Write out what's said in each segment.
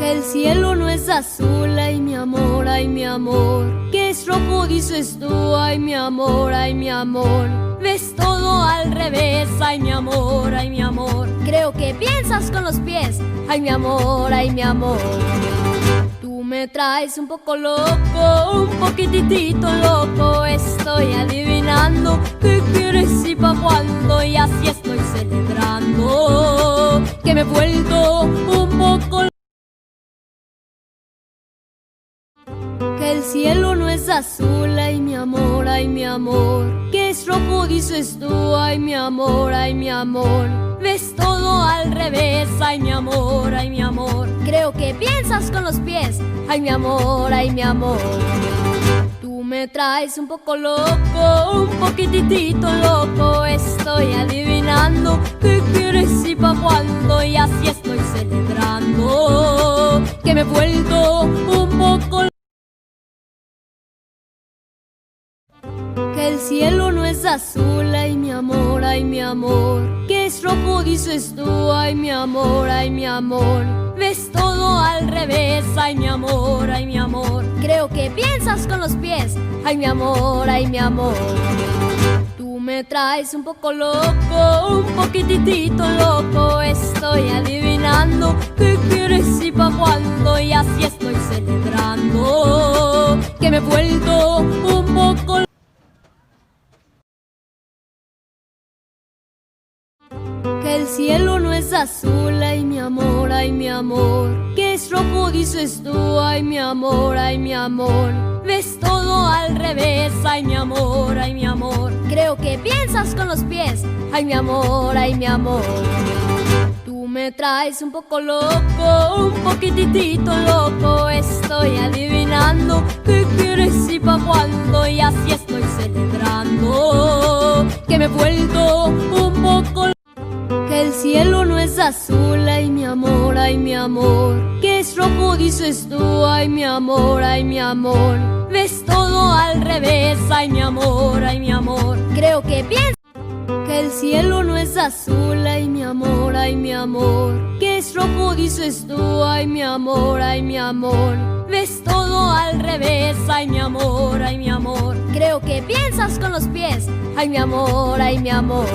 El cielo no es azul, ay mi amor, ay mi amor. Que es rojo dices tú, ay mi amor, ay mi amor. Ves todo al revés, ay mi amor, ay mi amor. Creo que piensas con los pies, ay mi amor, ay mi amor. Tú me traes un poco loco, un poquitito loco. Estoy adivinando qué quieres y pa' cuándo, y así estoy celebrando que me he vuelto un poco loco. Que el cielo no es azul, ay mi amor, ay mi amor. Que es rojo dices tú, ay mi amor, ay mi amor. Ves todo al revés, ay mi amor, ay mi amor. Creo que piensas con los pies, ay mi amor, ay mi amor. Tú me traes un poco loco, un poquitito loco. Estoy adivinando qué quieres y pa' cuándo, y así estoy celebrando que me he vuelto un poco loco. Que el cielo no es azul, ay mi amor, ay mi amor. Que es rojo dices tú, ay mi amor, ay mi amor. Ves todo al revés, ay mi amor, ay mi amor. Creo que piensas con los pies, ay mi amor, ay mi amor. Tú me traes un poco loco, un poquitito loco. Estoy adivinando qué quieres y pa' cuándo, y así estoy celebrando que me he vuelto un poco loco. Que el cielo no es azul, ay mi amor, ay mi amor. Que es rojo dices tú, ay mi amor, ay mi amor. Ves todo al revés, ay mi amor, ay mi amor. Creo que piensas con los pies, ay mi amor, ay mi amor. Tú me traes un poco loco, un poquitito loco. Estoy adivinando qué quieres y pa' cuándo, y así estoy celebrando que me he vuelto un poco loco. Que el cielo no es azul, ay mi amor, ay mi amor. Que es rojo dices tú, ay mi amor, ay mi amor. Ves todo al revés, ay mi amor, ay mi amor. Creo que piensas. Que el cielo no es azul, ay mi amor, ay mi amor. Que es rojo dices tú, ay mi amor, ay mi amor. Ves todo al revés, ay mi amor, ay mi amor. Creo que piensas con los pies, ay mi amor, ay mi amor.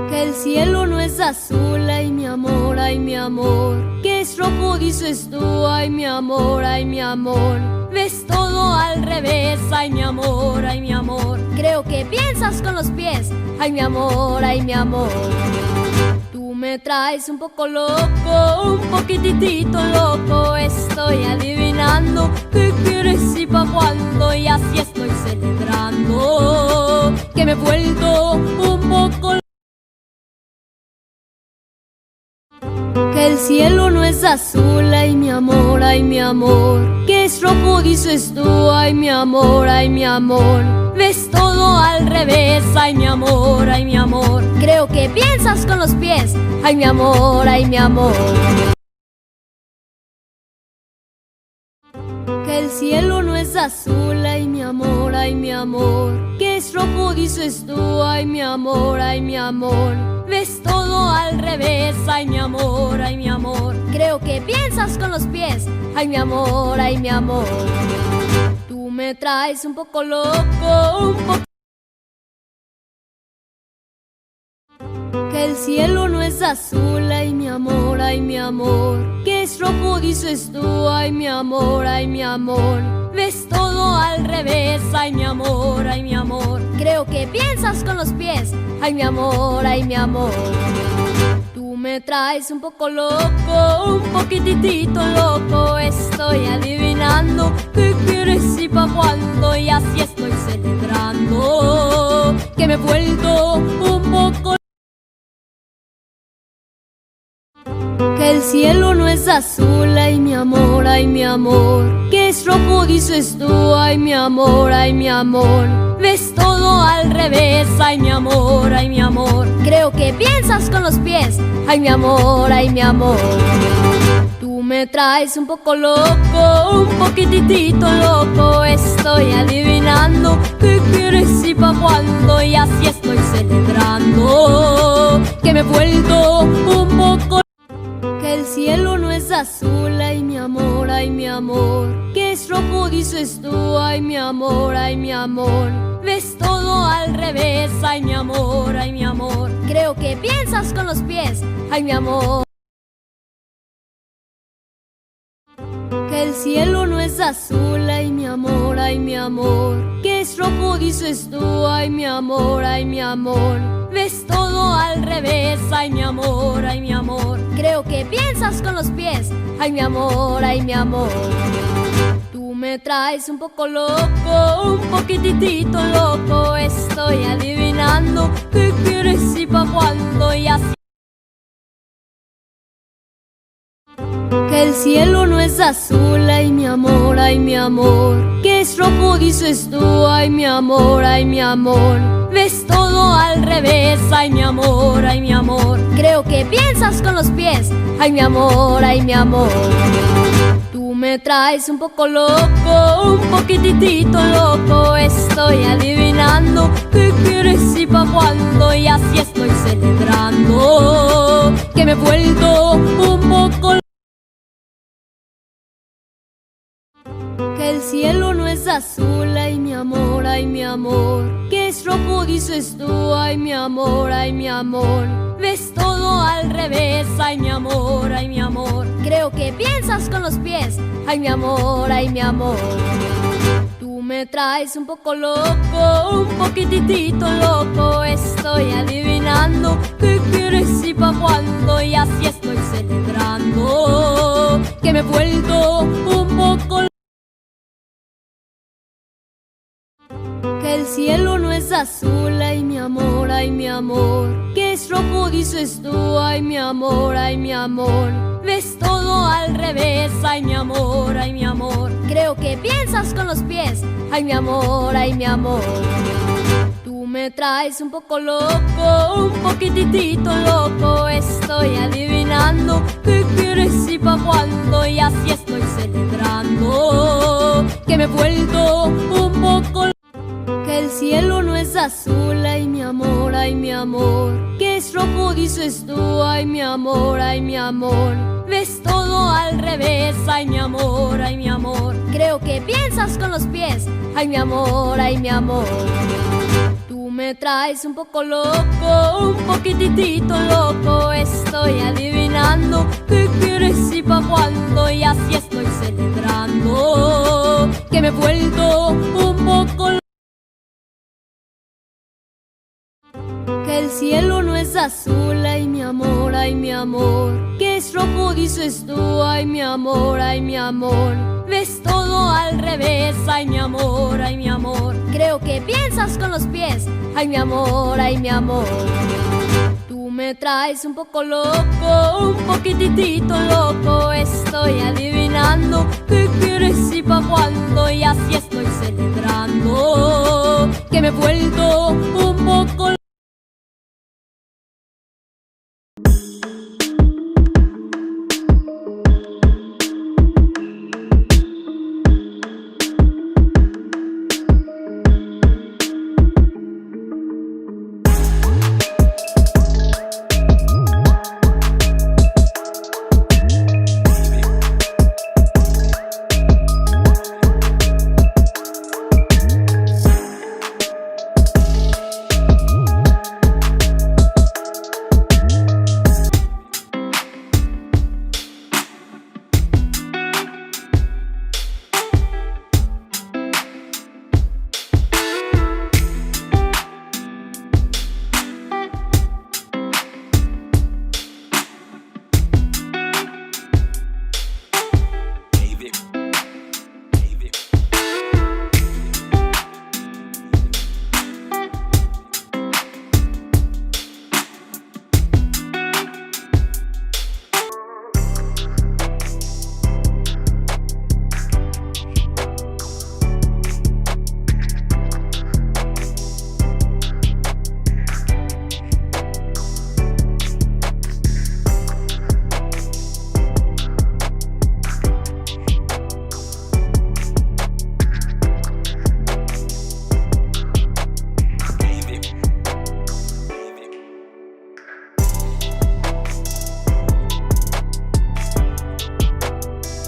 Que el cielo no es azul, ay mi amor, ay mi amor. Que es rojo dices tú, ay mi amor, ay mi amor. Ves todo al revés, ay mi amor, ay mi amor. Creo que piensas con los pies, ay mi amor, ay mi amor. Tú me traes un poco loco, un poquitito loco. Estoy adivinando qué quieres y pa' cuándo, y así estoy celebrando que me he vuelto un poco loco. Que el cielo no es azul, ay mi amor, ay mi amor. Que es rojo dices tú, ay mi amor, ay mi amor. Ves todo al revés, ay mi amor, ay mi amor. Creo que piensas con los pies, ay mi amor, ay mi amor. Que el cielo no es azul, ay mi amor, ay mi amor. Que es rojo dices tú, ay mi amor, ay mi amor. Ves todo al revés, ay mi amor, ay mi amor. Creo que piensas con los pies, ay mi amor, ay mi amor. Tú me traes un poco loco, un poco. Que el cielo no es azul, ay mi amor, ay mi amor. Que es rojo dices tú, ay mi amor, ay mi amor. Ves todo al revés, ay mi amor, ay mi amor. Creo que piensas con los pies, ay mi amor, ay mi amor. Tú me traes un poco loco, un poquitito loco. Estoy adivinando qué quieres y pa' cuándo, y así estoy celebrando que me he vuelto un poco loco. Que el cielo no es azul, ay mi amor, ay mi amor. Que es rojo dices tú, ay mi amor, ay mi amor. Ves todo al revés, ay mi amor, ay mi amor. Creo que piensas con los pies, ay mi amor, ay mi amor. Tú me traes un poco loco, un poquitito loco. Estoy adivinando qué quieres y pa' cuándo, y así estoy celebrando, que me he vuelto un poco. Que el cielo no es azul, ay mi amor, que es rojo dices tú, ay mi amor, ves todo al revés, ay mi amor, creo que piensas con los pies, ay mi amor. Que el cielo no es azul, ay mi amor, que es rojo dices tú, ay mi amor, ves todo al revés, ay mi amor, creo que piensas con los pies, ay mi amor, Tú me traes un poco loco, un poquitito loco, estoy adivinando qué quieres y pa' cuándo y así. Que el cielo no es azul, ay mi amor, que es rojo dices tú, ay mi amor, ves todo al revés, ay mi amor, creo que piensas con los pies, ay mi amor, Tú me traes un poco loco, un poquitito loco, estoy adivinando qué quieres y pa' cuándo y así estoy celebrando, que me he vuelto un poco. Que el cielo no es azul, ay mi amor, que es rojo dices tú, ay mi amor, ves todo al revés, ay mi amor, creo que piensas con los pies, ay mi amor, Tú me traes un poco loco, un poquitito loco, estoy adivinando qué quieres y pa' cuándo y así estoy celebrando, que me he vuelto un poco. Que el cielo no es azul, ay mi amor, que es rojo dices tú, ay mi amor, ves todo al revés, ay mi amor, creo que piensas con los pies, ay mi amor, Tú me traes un poco loco, un poquitito loco, estoy adivinando qué quieres y pa' cuándo y así estoy celebrando, que me he vuelto un poco. Que el cielo no es azul, ay mi amor, que es rojo dices tú, ay mi amor, ves todo al revés, ay mi amor, creo que piensas con los pies, ay mi amor, Tú me traes un poco loco, un poquitito loco, estoy adivinando qué quieres y pa' cuándo y así estoy celebrando, que me he vuelto un poco. Que el cielo no es azul, ay mi amor, que es rojo dices tú, ay mi amor, ves todo al revés, ay mi amor, creo que piensas con los pies, ay mi amor, Tú me traes un poco loco, un poquitito loco, estoy adivinando qué quieres y pa' cuándo y así estoy celebrando, que me he vuelto un poco.